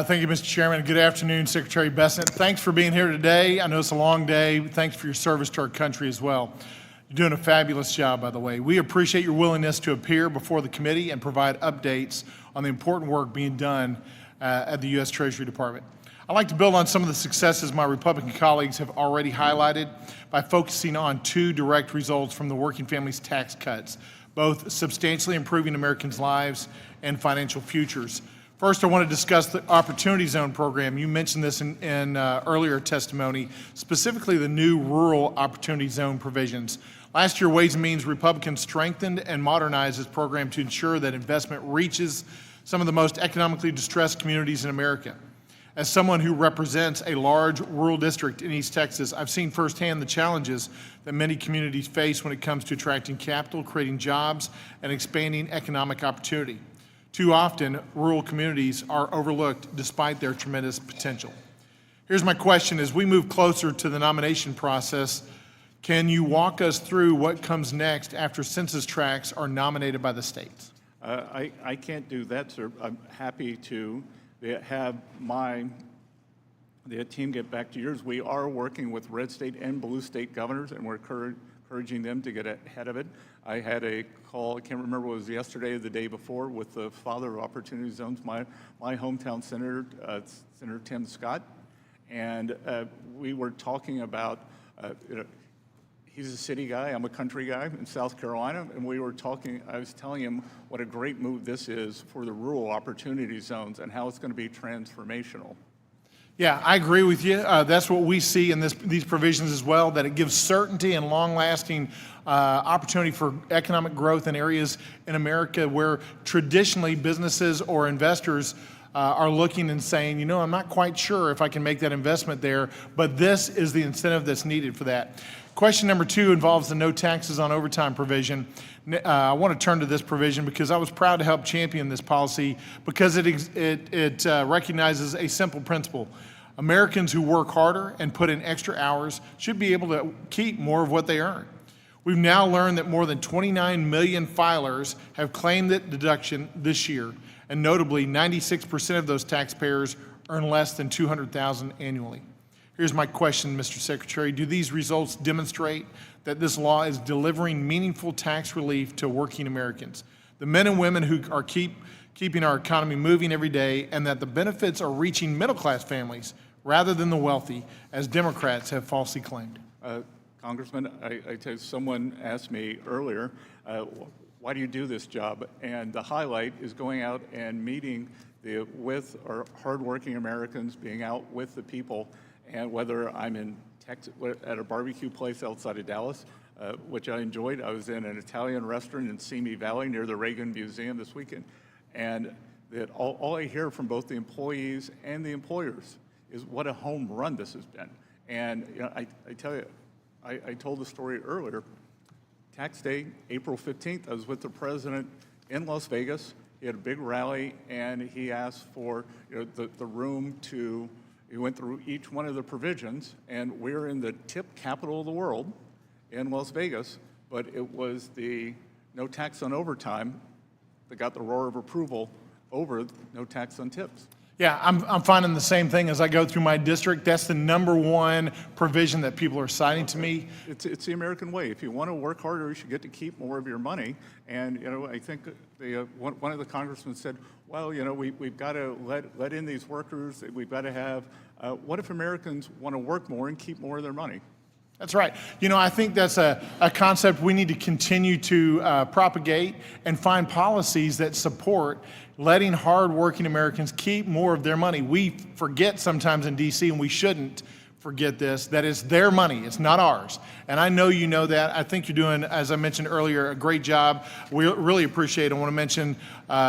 Thank you, Mr. Chairman. Good afternoon, Secretary Bessent. Thanks for being here today. I know it's a long day. Thanks for your service to our country as well. You're doing a fabulous job, by the way. We appreciate your willingness to appear before the committee and provide updates on the important work being done at the U.S. Treasury Department. I'd like to build on some of the successes my Republican colleagues have already highlighted by focusing on two direct results from the working families tax cuts, both substantially improving Americans' lives and financial futures. First, I want to discuss the Opportunity Zone program. You mentioned this in earlier testimony, specifically the new Rural Opportunity Zone provisions. Last year, Ways and Means Republicans strengthened and modernized this program to ensure that investment reaches some of the most economically distressed communities in America. As someone who represents a large rural district in East Texas, I've seen firsthand the challenges that many communities face when it comes to attracting capital, creating jobs, and expanding economic opportunity. Too often, rural communities are overlooked despite their tremendous potential. Here's my question. As we move closer to the nomination process, can you walk us through what comes next after census tracts are nominated by the states? I can't do that, sir. I'm happy to have the team get back to yours. We are working with red state and blue state governors, and we're encouraging them to get ahead of it. I had a call, I can't remember if it was yesterday or the day before, with the father of Opportunity Zones, my hometown senator, Senator Tim Scott, and we were talking about, he's a city guy, I'm a country guy in South Carolina, and we were talking, I was telling him what a great move this is for the rural opportunity zones and how it's going to be transformational. Yeah, I agree with you. That's what we see in these provisions as well, that it gives certainty and long-lasting opportunity for economic growth in areas in America where traditionally businesses or investors are looking and saying, you know, I'm not quite sure if I can make that investment there, but this is the incentive that's needed for that. Question number two involves the no taxes on overtime provision. I want to turn to this provision because I was proud to help champion this policy because it recognizes a simple principle. Americans who work harder and put in extra hours should be able to keep more of what they earn. We've now learned that more than 29 million filers have claimed that deduction this year, and notably 96% of those taxpayers earn less than $200,000 annually. Here's my question, Mr. Secretary. Do these results demonstrate that this law is delivering meaningful tax relief to working Americans, the men and women who are keeping our economy moving every day, and that the benefits are reaching middle-class families rather than the wealthy, as Democrats have falsely claimed? Congressman, I tell you, someone asked me earlier, why do you do this job? And the highlight is going out and meeting with our hardworking Americans, being out with the people. And whether I'm in Texas at a barbecue place outside of Dallas, which I enjoyed. I was in an Italian restaurant in Simi Valley near the Reagan Museum this weekend. And that all I hear from both the employees and the employers is what a home run this has been. And you know, I tell you, I told the story earlier. Tax day, April 15th, I was with the president in Las Vegas. He had a big rally, and he asked for the room to. He went through each one of the provisions, and we're in the tip capital of the world in Las Vegas, but it was the no tax on overtime that got the roar of approval over no tax on tips. Yeah, I'm finding the same thing as I go through my district. That's the number one provision that people are citing to me. It's the American way. If you want to work harder, you should get to keep more of your money. And you know, I think one of the congressmen said, well, you know, we've got to let in these workers. We've got to have. What if Americans want to work more and keep more of their money? That's right. You know, I think that's a concept we need to continue to propagate and find policies that support letting hardworking Americans keep more of their money. We forget sometimes in D.C., and we shouldn't forget this, that it's their money, it's not ours. And I know you know that. I think you're doing, as I mentioned earlier, a great job. We really appreciate it. I want to mention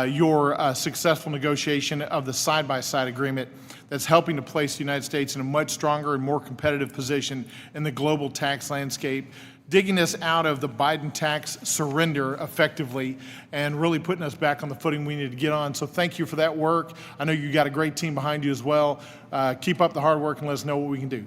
your successful negotiation of the side-by-side agreement that's helping to place the United States in a much stronger and more competitive position in the global tax landscape, digging us out of the Biden tax surrender effectively and really putting us back on the footing we need to get on. So thank you for that work. I know you got a great team behind you as well. Keep up the hard work and let us know what we can do.